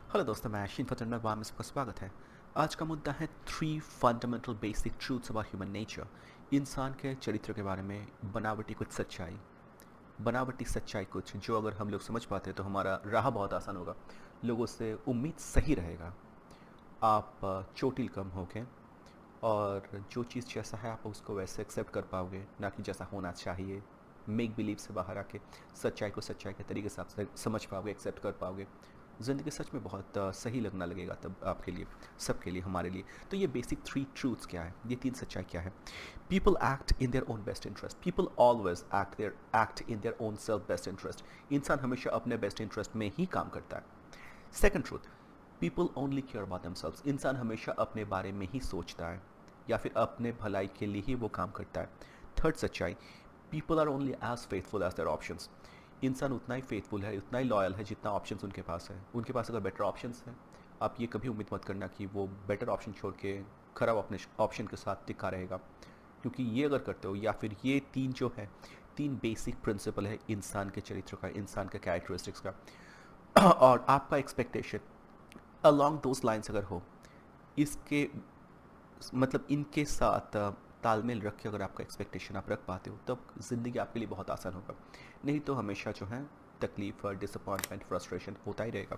Hello दोस्तों, मैं आशीन फतरनक में सबका स्वागत है। आज का मुद्दा है 3 fundamental basic truths about human nature. इंसान के चरित्र के बारे में बनावटी कुछ सच्चाई, बनावटी सच्चाई कुछ जो अगर हम लोग समझ पाते तो हमारा राह बहुत आसान होगा, लोगों से उम्मीद सही रहेगा। आप चोटिल कम होगे और जो चीज़ जैसा है आप उसको वैसे एक्सेप्ट कर पाओगे, ना कि जैसा होना चाहिए। मेक बिलीव से बाहर आके सच्चाई को सच्चाई के तरीके से आप समझ पाओगे, एक्सेप्ट कर पाओगे। ज़िंदगी सच में बहुत सही लगना लगेगा तब आपके लिए, सबके लिए, हमारे लिए। तो ये बेसिक 3 ट्रूथ्स क्या है, ये 3 सच्चाई क्या है? People act in their own best interest. People always act in their own self best interest. इंसान हमेशा अपने बेस्ट इंटरेस्ट में ही काम करता है। Second truth, people only care about themselves. इंसान हमेशा अपने बारे में ही सोचता है या फिर अपने भलाई के लिए ही वो काम करता है। थर्ड सच्चाई, people are only as faithful as their options. इंसान उतना ही फेथफुल है, उतना ही लॉयल है जितना ऑप्शंस उनके पास है। उनके पास अगर बेटर ऑप्शंस है, आप ये कभी उम्मीद मत करना कि वो बेटर ऑप्शन छोड़ के खराब अपने ऑप्शन के साथ टिका रहेगा, क्योंकि ये अगर करते हो या फिर ये तीन जो है, तीन बेसिक प्रिंसिपल है इंसान के चरित्र का, इंसान के कैरेक्टरिस्टिक्स का। और आपका एक्सपेक्टेशन अलॉन्ग दोज लाइन्स अगर हो, इसके मतलब इनके साथ तालमेल रख के अगर आपका एक्सपेक्टेशन आप रख पाते हो, तब ज़िंदगी आपके लिए बहुत आसान होगा। नहीं तो हमेशा जो है तकलीफ और डिसअपॉइंटमेंट, फ्रस्ट्रेशन होता ही रहेगा।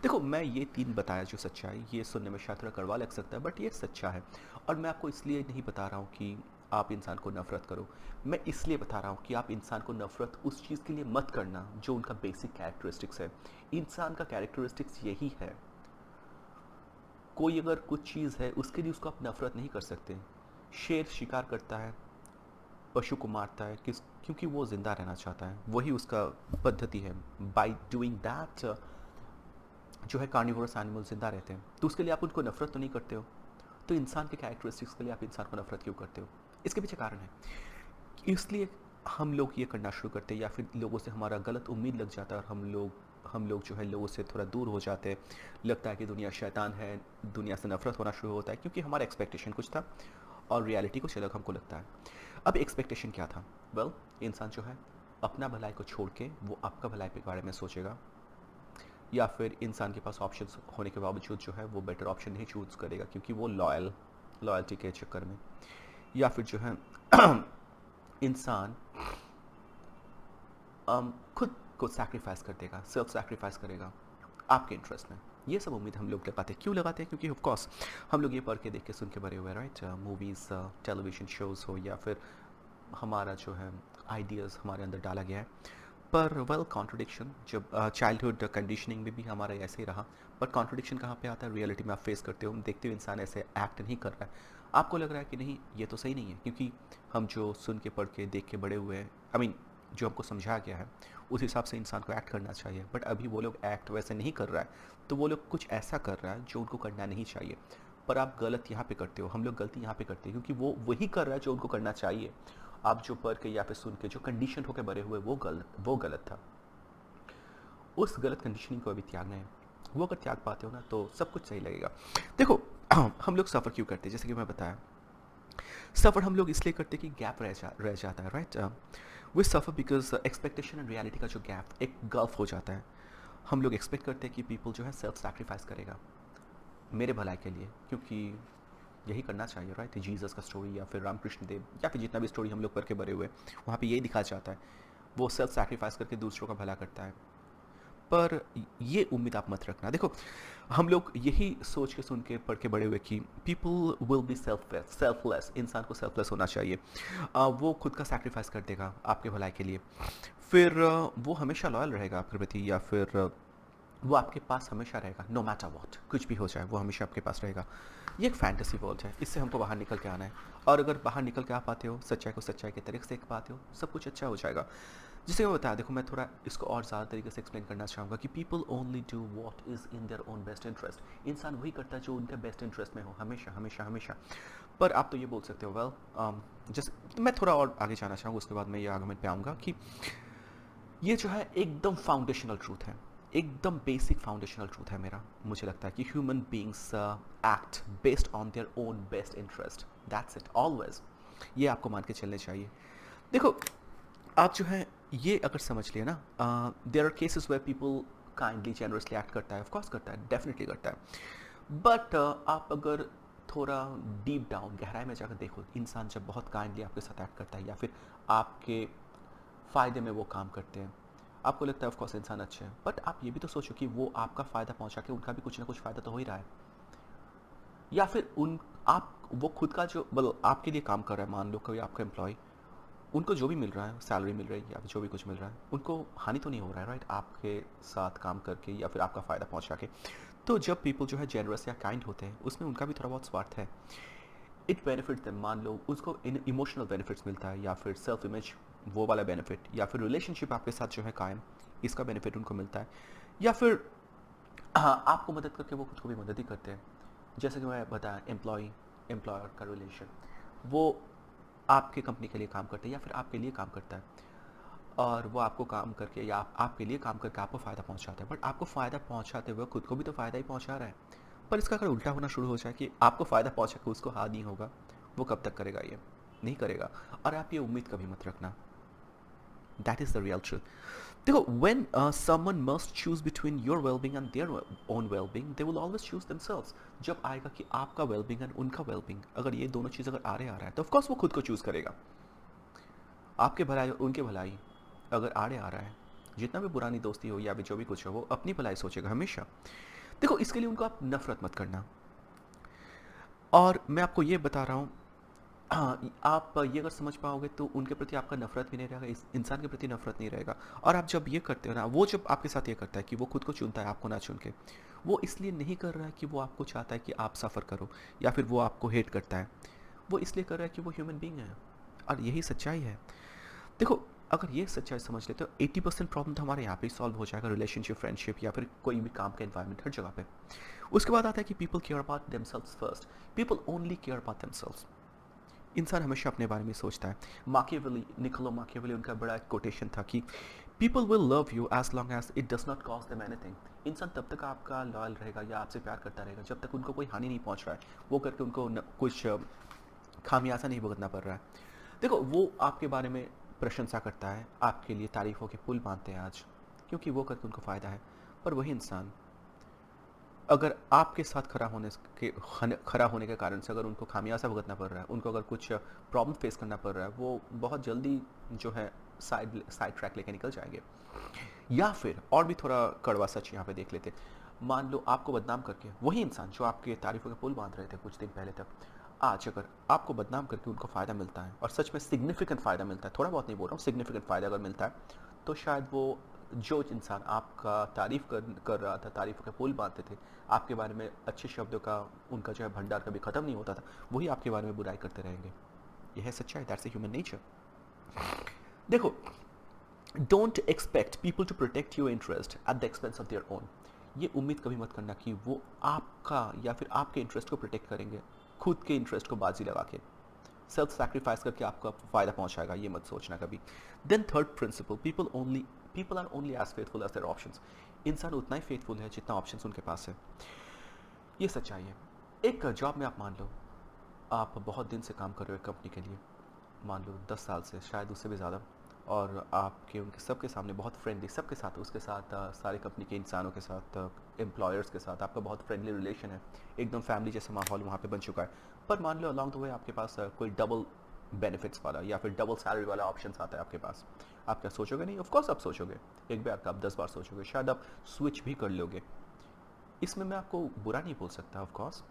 देखो, मैं ये 3 बताया जो सच्चाई, ये सुनने में शायद थोड़ा कड़वा लग सकता है, बट ये सच्चा है। और मैं आपको इसलिए नहीं बता रहा हूँ कि आप इंसान को नफ़रत करो। मैं इसलिए बता रहा हूँ कि आप इंसान को नफ़रत उस चीज़ के लिए मत करना जो उनका बेसिक कैरेक्टरिस्टिक्स है। इंसान का कैरेक्टरिस्टिक्स यही है। कोई अगर कुछ चीज़ है उसके लिए उसको आप नफ़रत नहीं कर सकते। शेर शिकार करता है, पशु को मारता है किस, क्योंकि वो ज़िंदा रहना चाहता है, वही उसका पद्धति है। बाई डूइंग दैट जो है कार्निवोरस एनिमल ज़िंदा रहते हैं, तो उसके लिए आप उनको नफ़रत तो नहीं करते हो। तो इंसान के कैरेक्टरिस्टिक्स के लिए आप इंसान को नफ़रत क्यों करते हो? इसके पीछे कारण है। इसलिए हम लोग ये करना शुरू करते हैं या फिर लोगों से हमारा गलत उम्मीद लग जाता है और हम लोग जो है लोगों से थोड़ा दूर हो जाते हैं। लगता है कि दुनिया शैतान है, दुनिया से नफरत होना शुरू होता है, क्योंकि हमारा एक्सपेक्टेशन कुछ था और रियलिटी कुछ अलग हमको लगता है। अब एक्सपेक्टेशन क्या था? वेल, इंसान जो है अपना भलाई को छोड़ के वो आपका भलाई के बारे में सोचेगा, या फिर इंसान के पास ऑप्शंस होने के बावजूद जो है वो बेटर ऑप्शन नहीं चूज़ करेगा, क्योंकि वो लॉयल्टी के चक्कर में, या फिर जो है इंसान खुद को सैक्रिफाइस कर देगा, सेल्फ सैक्रिफाइस करेगा आपके इंटरेस्ट में। ये सब उम्मीद हम लोग लगाते हैं। क्यों लगाते हैं? क्योंकि ऑफ कोर्स हम लोग ये पढ़ के देख के सुन के बड़े हुए, राइट? मूवीज़, टेलीविज़न शोज़ हो, या फिर हमारा जो है आइडियाज़ हमारे अंदर डाला गया है। पर वेल, कॉन्ट्रडिक्शन जब चाइल्डहुड कंडीशनिंग में भी हमारा ऐसे ही रहा। पर कॉन्ट्रडिक्शन कहाँ पे आता है? रियलिटी में आप फेस करते हो, देखते हो इंसान ऐसे एक्ट नहीं कर रहा है, आपको लग रहा है कि नहीं ये तो सही नहीं है, क्योंकि हम जो सुन के पढ़ के देख के बड़े हुए हैं, आई मीन जो हमको समझाया गया है उस हिसाब से इंसान को एक्ट करना चाहिए। बट अभी वो लोग एक्ट वैसे नहीं कर रहा है, तो वो लोग कुछ ऐसा कर रहा है जो उनको करना नहीं चाहिए। पर आप गलत यहाँ पे करते हो, हम लोग गलती यहाँ पे करते हैं, क्योंकि वो वही कर रहा है जो उनको करना चाहिए। आप जो पढ़ के या फिर सुन के जो कंडीशन होकर बड़े हुए, वो गलत था। उस गलत कंडीशनिंग को अभी त्यागना है। वो अगर त्याग पाते हो ना तो सब कुछ सही लगेगा। देखो, हम लोग सफ़र क्यों करते हैं? जैसे कि मैं बताया, सफ़र हम लोग इसलिए करते हैं कि गैप रह जाता है, right? We suffer because expectation and reality का जो गैप, एक गल्फ हो जाता है। हम लोग एक्सपेक्ट करते हैं कि पीपल जो है सेल्फ सैक्रिफाइस करेगा मेरे भलाई के लिए, क्योंकि यही करना चाहिए, राइट? जीसस का स्टोरी या फिर रामकृष्ण देव या फिर जितना भी स्टोरी हम लोग पढ़ के बड़े हुए, वहाँ पे यही दिखाया जाता है। वो सेल्फ सैक्रिफाइस करके दूसरों का भला करता है। पर ये उम्मीद आप मत रखना। देखो, हम लोग यही सोच के सुन के पढ़ के बड़े हुए कि पीपल विल बी सेल्फलेस, इंसान को सेल्फलेस होना चाहिए। वो खुद का सैक्रिफाइस कर देगा आपके भलाई के लिए। फिर वो हमेशा लॉयल रहेगा आपके प्रति, या फिर वो आपके पास हमेशा रहेगा, नो मैटर वॉट, कुछ भी हो जाए वो हमेशा आपके पास रहेगा। ये एक फैंटेसी वर्ल्ड है, इससे हमको बाहर निकल के आना है। और अगर बाहर निकल के आ पाते हो, सच्चाई को सच्चाई के तरीके से देख पाते हो, सब कुछ अच्छा हो जाएगा। जिसे मैं बताया, देखो मैं थोड़ा इसको और ज़्यादा तरीके से एक्सप्लेन करना चाहूँगा कि people only do what is in their own best interest. इंसान वही करता है जो उनके बेस्ट इंटरेस्ट में हो, हमेशा हमेशा हमेशा। पर आप तो ये बोल सकते हो, वेल जैसे मैं थोड़ा और आगे जाना चाहूँगा, उसके बाद मैं ये आर्गुमेंट पे आऊँगा कि ये जो है एकदम फाउंडेशनल ट्रूथ है, एकदम बेसिक फाउंडेशनल ट्रूथ है मेरा। मुझे लगता है कि human beings act based on their own best interest, that's it, always. ये आपको मान के चलने चाहिए। देखो, आप जो है ये अगर समझ लिए ना, there are cases where people kindly generously act करता है, ऑफकोर्स करता है, डेफिनेटली करता है। बट आप अगर थोड़ा डीप डाउन गहराई में जाकर देखो, इंसान जब बहुत काइंडली आपके साथ एक्ट करता है या फिर आपके फ़ायदे में वो काम करते हैं, आपको लगता है ऑफकोर्स इंसान अच्छे हैं, बट आप ये भी तो सोचो कि वो आपका फ़ायदा पहुंचा के उनका भी कुछ ना कुछ फ़ायदा तो हो ही रहा है। या फिर उन आप वो खुद का जो मतलब आपके लिए काम कर रहा है, मान लो कोई आपका एम्प्लॉय, उनको जो भी मिल रहा है, सैलरी मिल रही है या फिर जो भी कुछ मिल रहा है, उनको हानि तो नहीं हो रहा है, राइट, आपके साथ काम करके या फिर आपका फ़ायदा पहुंचा के। तो जब पीपल जो है जेनरस या काइंड होते हैं, उसमें उनका भी थोड़ा बहुत स्वार्थ है। इट बेनिफिट देम, मान लो उसको इन इमोशनल बेनिफिट्स मिलता है या फिर सेल्फ इमेज वो वाला बेनिफिट, या फिर रिलेशनशिप आपके साथ जो है कायम, इसका बेनिफिट उनको मिलता है, या फिर हाँ, आपको मदद करके वो खुद को भी मदद ही करते हैं। जैसे कि मैं बताया, एम्प्लॉय एम्प्लॉयर का रिलेशन, वो आपके कंपनी के लिए काम करते हैं या फिर आपके लिए काम करता है, और वो आपको काम करके या आपके लिए काम करके आपको फ़ायदा पहुंचाता है, बट आपको फ़ायदा पहुंचाते हुए खुद को भी तो फ़ायदा ही पहुंचा रहा है। पर इसका अगर उल्टा होना शुरू हो जाए कि आपको फ़ायदा पहुंचा के उसको हानि होगा, वो कब तक करेगा? ये नहीं करेगा। और आप ये उम्मीद कभी मत रखना। That is the real truth. देखो, when someone must choose between your well-being and their own well-being, they will always choose themselves. जब आएगा कि आपका well-being and उनका well-being, अगर ये दोनों चीज़ अगर आड़े आ रहा है, तो ऑफकोर्स वो खुद को चूज़ करेगा। आपके भलाई और उनके भलाई अगर आड़े आ रहा है, जितना भी पुरानी दोस्ती हो या भी जो भी कुछ हो, वो अपनी भलाई सोचेगा हमेशा। देखो, इसके लिए उनको आप नफरत मत करना। और मैं आपको ये बता रहा हूँ, हाँ, आप ये अगर समझ पाओगे तो उनके प्रति आपका नफरत भी नहीं रहेगा, इस इंसान के प्रति नफरत नहीं रहेगा। और आप जब ये करते हो ना, वो जब आपके साथ ये करता है कि वो खुद को चुनता है आपको ना चुन के, वो इसलिए नहीं कर रहा है कि वो आपको चाहता है कि आप सफ़र करो या फिर वो आपको हेट करता है, वो इसलिए कर रहा है कि वो ह्यूमन बींग है। और यही सच्चाई है। देखो, अगर ये सच्चाई समझ लेते हो, 80% प्रॉब्लम तो हमारे यहाँ पे ही सॉल्व हो जाएगा, रिलेशनशिप, फ्रेंडशिप या फिर कोई भी काम का इन्वायरमेंट, हर जगह पे। उसके बाद आता है कि people care about themselves first. People only care about themselves. इंसान हमेशा अपने बारे में सोचता है। माकियावेली, निकोलो माकियावेली, उनका बड़ा एक कोटेशन था कि people will love you as long as it does not cost them anything. इंसान तब तक आपका लॉयल रहेगा या आपसे प्यार करता रहेगा जब तक उनको कोई हानि नहीं पहुंच रहा है, वो करके उनको कुछ खामियाजा नहीं भुगतना पड़ रहा है। देखो, वो आपके बारे में प्रशंसा करता है, आपके लिए तारीफ़ों के पुल बांधते हैं आज, क्योंकि वो करके उनको फ़ायदा है। पर वही इंसान अगर आपके साथ खड़ा होने के कारण से अगर उनको खामियाजा भुगतना पड़ रहा है, उनको अगर कुछ प्रॉब्लम फेस करना पड़ रहा है, वो बहुत जल्दी जो है साइड ट्रैक लेके निकल जाएंगे। या फिर और भी थोड़ा कड़वा सच यहाँ पे देख लेते, मान लो आपको बदनाम करके वही इंसान जो आपके तारीफों के पुल बांध रहे थे कुछ दिन पहले तक, आज अगर आपको बदनाम करके उनको फ़ायदा मिलता है, और सच में सिग्निफिकेंट फ़ायदा मिलता है, थोड़ा बहुत नहीं बोल रहा हूँ, सिग्निफिकेंट फ़ायदा अगर मिलता है, तो शायद वो जो इंसान आपका तारीफ़ कर रहा था, तारीफ़ों के पुल बांधते थे, आपके बारे में अच्छे शब्दों का उनका जो है भंडार कभी ख़त्म नहीं होता था, वही आपके बारे में बुराई करते रहेंगे। यह है सच्चाई, दैट्स ए ह्यूमन नेचर। देखो, don't expect people to protect your interest at the expense of their own. ये उम्मीद कभी मत करना कि वो आपका या फिर आपके इंटरेस्ट को प्रोटेक्ट करेंगे खुद के इंटरेस्ट को बाजी लगा के, सेल्फ सैक्रिफाइस करके आपको फ़ायदा पहुंचाएगा, ये मत सोचना कभी। Then third principle, people are only as faithful as their options. इंसान उतना ही फेथफुल है जितना ऑप्शंस उनके पास है। ये सच्चाई है। एक जॉब में आप मान लो, आप बहुत दिन से काम कर रहे हो कंपनी के लिए, मान लो 10 साल से, शायद उससे भी ज़्यादा, और आपके उनके सबके सामने बहुत फ्रेंडली, सबके साथ, उसके साथ सारे कंपनी के इंसानों के साथ, एम्प्लॉयर्स के साथ आपका बहुत फ्रेंडली रिलेशन है, एकदम फैमिली जैसा माहौल वहाँ पे बन चुका है। पर मान लो अलॉन्ग द वे आपके पास कोई डबल बेनिफिट्स वाला या फिर डबल सैलरी वाला ऑप्शन आता है आपके पास, आप क्या सोचोगे? नहीं, ऑफकोर्स आप सोचोगे। एक बार का आप 10 बार सोचोगे, शायद आप स्विच भी कर लोगे। इसमें मैं आपको बुरा नहीं बोल सकता, ऑफकोर्स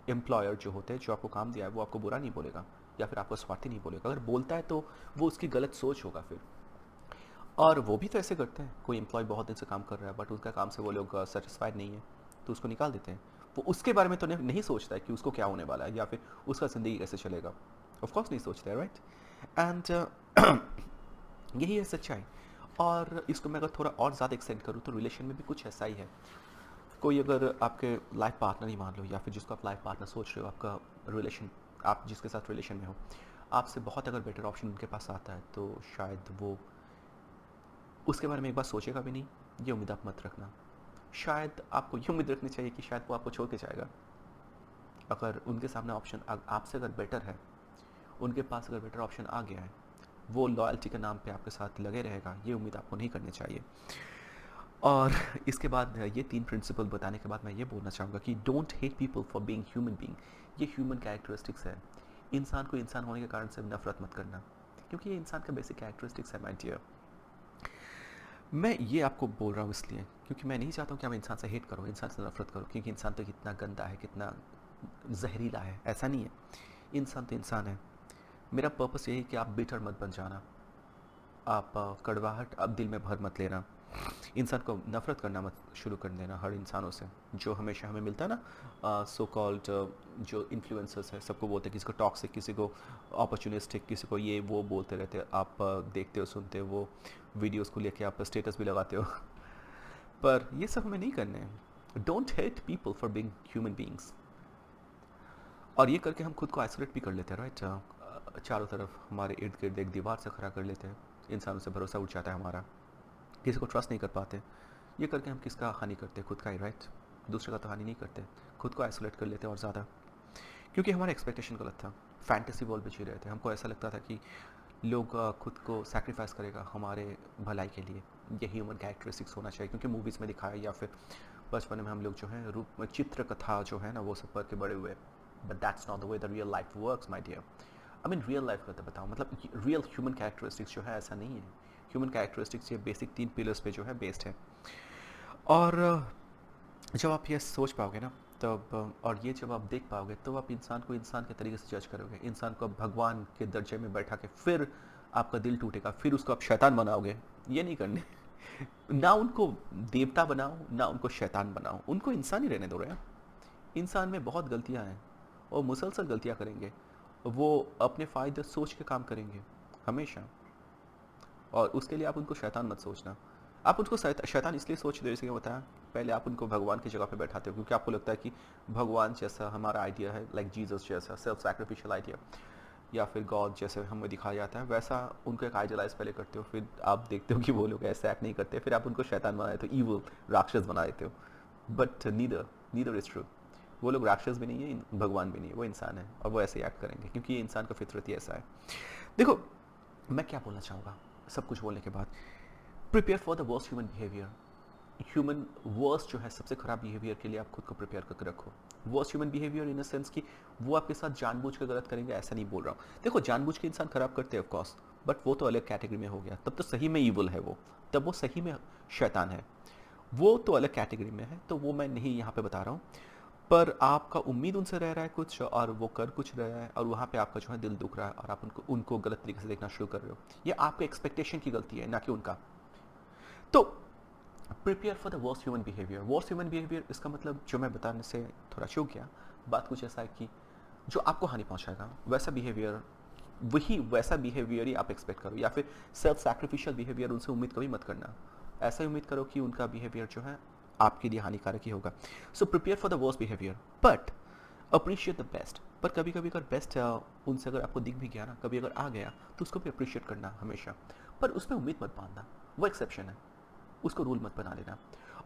एम्प्लॉयर जो होते हैं, जो आपको काम दिया है, वो आपको बुरा नहीं बोलेगा या फिर आपको स्वार्थी नहीं बोलेगा। अगर बोलता है तो वो उसकी गलत सोच होगा फिर। और वो भी तो ऐसे करते हैं, कोई एम्प्लॉय बहुत दिन से काम कर रहा है बट उसका काम से वो लोग सेटिस्फाइड नहीं है, तो उसको निकाल देते हैं। वो उसके बारे में तो नहीं सोचता है कि उसको क्या होने वाला है या फिर उसका ज़िंदगी कैसे चलेगा, ऑफकोर्स नहीं सोचता है, राइट। एंड यही है सच्चाई। और इसको मैं अगर थोड़ा और ज़्यादा एक्सटेंड करूँ तो रिलेशन में भी कुछ ऐसा ही है। कोई अगर आपके लाइफ पार्टनर ही मान लो, या फिर जिसको आप लाइफ पार्टनर सोच रहे हो, आपका रिलेशन, आप जिसके साथ रिलेशन में हो, आपसे बहुत अगर बेटर ऑप्शन उनके पास आता है, तो शायद वो उसके बारे में एक बार सोचेगा भी नहीं। ये उम्मीद आप मत रखना। शायद आपको ये उम्मीद रखनी चाहिए कि शायद वो आपको छोड़ के जाएगा। अगर उनके सामने ऑप्शन आपसे अगर बेटर है, उनके पास अगर बेटर ऑप्शन आ गया है, वो लॉयल्टी के नाम पे आपके साथ लगे रहेगा, ये उम्मीद आपको नहीं करनी चाहिए। और इसके बाद ये 3 प्रिंसिपल बताने के बाद मैं ये बोलना चाहूँगा कि don't hate people for being human being. ये ह्यूमन कैरेक्टरिस्टिक्स है। इंसान को इंसान होने के कारण से नफ़रत मत करना, क्योंकि ये इंसान का बेसिक कैरेक्टरिस्टिक्स है माय डियर। मैं ये आपको बोल रहा हूँ इसलिए क्योंकि मैं नहीं चाहता हूँ कि आप इंसान से हेट करो, इंसान से नफ़रत करो, क्योंकि इंसान तो कितना गंदा है, कितना जहरीला है। ऐसा नहीं है, इंसान तो इंसान है। मेरा पर्पस यही है कि आप बिटर मत बन जाना, आप कड़वाहट अब दिल में भर मत लेना, इंसान को नफ़रत करना मत शुरू कर देना हर इंसानों से। जो हमेशा हमें मिलता है ना, सो कॉल्ड जो इन्फ्लुएंसर्स है, सबको बोलते हैं, किसी को टॉक्सिक, किसी को अपॉर्चुनिस्टिक, किसी को ये वो बोलते रहते हैं। आप देखते हो, सुनते हो, वो वीडियोस को लेके आप स्टेटस भी लगाते हो। पर ये सब हमें नहीं करने हैं। Don't hate people for being human beings. और ये करके हम खुद को आइसोलेट भी कर लेते हैं, राइट। चारों तरफ हमारे इर्द गिर्द एक दीवार से खड़ा कर लेते हैं, इंसानों से भरोसा उठ जाता है हमारा, किसी को ट्रस्ट नहीं कर पाते। ये करके हम किसका हानि करते हैं? खुद का ही, राइट। दूसरे का तो हानि नहीं करते, खुद को आइसोलेट कर लेते हैं और ज़्यादा, क्योंकि हमारा एक्सपेक्टेशन गलत था। फैंटेसी वर्ल्ड में जी रहे थे। हमको ऐसा लगता था कि लोग खुद को सैक्रिफाइस करेगा हमारे भलाई के लिए। ये ह्यूमन कैरेक्टरिस्टिक्स होना चाहिए, क्योंकि मूवीज़ में दिखाया या फिर बचपन में हम लोग जो है रूप में चित्र कथा जो है ना वो सब पढ़ के बड़े हुए। But that's not the way the real life works my dear. I mean real life का तो बताओ, मतलब रियल ह्यूमन कैरेक्टरिस्टिक्स जो है ऐसा नहीं है। ह्यूमन कैरेक्टरिस्टिक्स ये बेसिक 3 पिलर्स पे जो है बेस्ड है। और जब आप ये सोच पाओगे ना, तब और ये जब आप देख पाओगे, तो आप इंसान को इंसान के तरीके से जज करोगे। इंसान को आप भगवान के दर्जे में बैठा के फिर आपका दिल टूटेगा, फिर उसको आप शैतान बनाओगे। ये नहीं करने। ना उनको देवता बनाओ, ना उनको शैतान बनाओ, उनको इंसान ही रहने दो रहे। इंसान में बहुत गलतियां हैं और मुसलसल गलतियां करेंगे। वो अपने फ़ायदे सोच के काम करेंगे हमेशा, और उसके लिए आप उनको शैतान मत सोचना। आप उनको शैतान इसलिए सोचते हो, जैसे कि बताया, पहले आप उनको भगवान की जगह पे बैठाते हो, क्योंकि आपको लगता है कि भगवान जैसा हमारा आइडिया है, लाइक जीसस जैसा सेल्फ सैक्रिफिशियल आइडिया, या फिर गॉड जैसे हमें दिखाया जाता है, वैसा उनको एक आइडियलाइज पहले करते हो। फिर आप देखते हो कि वो लोग ऐसे एक्ट नहीं करते, फिर आप उनको शैतान बना देते हो, ईवल, राक्षस बना देते हो। But neither is true. वो लोग राक्षस भी नहीं है, भगवान भी नहीं है, वो इंसान है, और वो ऐसे ही एक्ट करेंगे, क्योंकि ये इंसान का फितरत ही ऐसा है। देखो, मैं क्या बोलना चाहूँगा सब कुछ बोलने के बाद, prepare for the worst human behaviour. Human worst जो है, सबसे खराब बिहेवियर के लिए आप खुद को प्रिपेयर करके रखो। Worst human behaviour in a sense कि वो आपके साथ जानबूझ के गलत करेंगे, ऐसा नहीं बोल रहा हूँ। देखो, जानबूझ के इंसान खराब करते हैं ऑफकोर्स, बट वो तो अलग कैटेगरी में हो गया, तब तो सही में ईवल है वो, तब वो सही में शैतान है, वो तो अलग कैटेगरी में है, तो वो मैं नहीं यहाँ पे बता रहा हूँ। पर आपका उम्मीद उनसे रह रहा है कुछ, और वो कर कुछ रहा है, और वहाँ पे आपका जो है दिल दुख रहा है, और आप उनको गलत तरीके से देखना शुरू कर रहे हो। ये आपके एक्सपेक्टेशन की गलती है, ना कि उनका। तो prepare for the worst human behaviour. Worst human behaviour, इसका मतलब जो मैं बताने से थोड़ा चूक गया, बात कुछ ऐसा है कि जो आपको हानि पहुंचाएगा वैसा बिहेवियर, वैसा बिहेवियर ही आप एक्सपेक्ट करो, या फिर सेल्फ सैक्रिफिशियल बिहेवियर उनसे उम्मीद कभी मत करना। ऐसा ही उम्मीद करो कि उनका बिहेवियर जो है आपके लिए हानिकारक ही होगा। So prepare for the worst behaviour, but appreciate the best. पर कभी कभी अगर बेस्ट उनसे अगर आपको दिख भी गया ना, कभी अगर आ गया, तो उसको भी अप्रिशिएट करना हमेशा, पर उसमें उम्मीद मत बांधना, वो एक्सेप्शन है, उसको रूल मत बना लेना।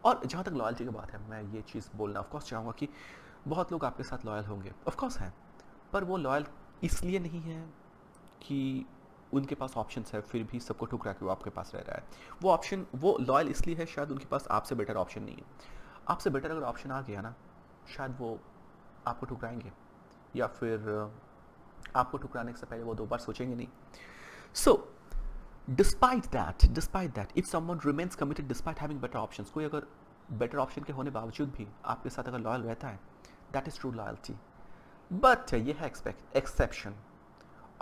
और जहाँ तक लॉयल्टी की बात है, मैं ये चीज़ बोलना ऑफकोर्स चाहूँगा कि बहुत लोग आपके साथ लॉयल होंगे, ऑफकोर्स हैं, पर वो लॉयल इसलिए नहीं है कि उनके पास ऑप्शंस है, फिर भी सबको ठुकरा के वो आपके पास रह रहा है। वो लॉयल इसलिए है, शायद उनके पास आपसे बेटर ऑप्शन नहीं है। आपसे बेटर अगर ऑप्शन आ गया ना, शायद वो आपको ठुकराएंगे, या फिर आपको ठुकराने से पहले वो 2 बार सोचेंगे नहीं। So despite that if someone remains committed despite having better options, कोई अगर बेटर ऑप्शन के होने बावजूद भी आपके साथ अगर लॉयल रहता है, that is true loyalty. But ये है एक्सेप्शन,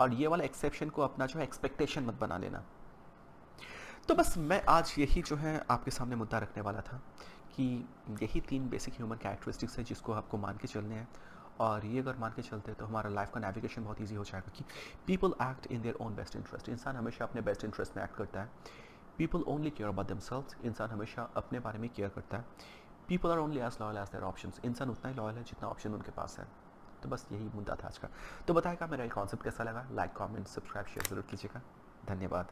और ये वाला एक्सेप्शन को अपना जो है एक्सपेक्टेशन मत बना लेना। तो बस मैं आज यही जो है आपके सामने मुद्दा रखने वाला था कि यही 3 बेसिक ह्यूमन कैरेक्टरिस्टिक्स है जिसको आपको मान के चलने हैं, और ये अगर मान के चलते हैं तो हमारा लाइफ का नेविगेशन बहुत ईजी हो जाएगा। कि people act in their own best interest, इंसान हमेशा अपने बेस्ट इंटरेस्ट में एक्ट करता है। People only care about themselves, इंसान हमेशा अपने बारे में केयर करता है। People are only as loyal as their options, इंसान उतना ही लॉयल है जितना ऑप्शन उनके पास है। तो बस यही मुद्दा था आज का। तो बताएगा मेरा ये कॉन्सेप्ट कैसा लगा, लाइक कमेंट सब्सक्राइब शेयर जरूर कीजिएगा। धन्यवाद।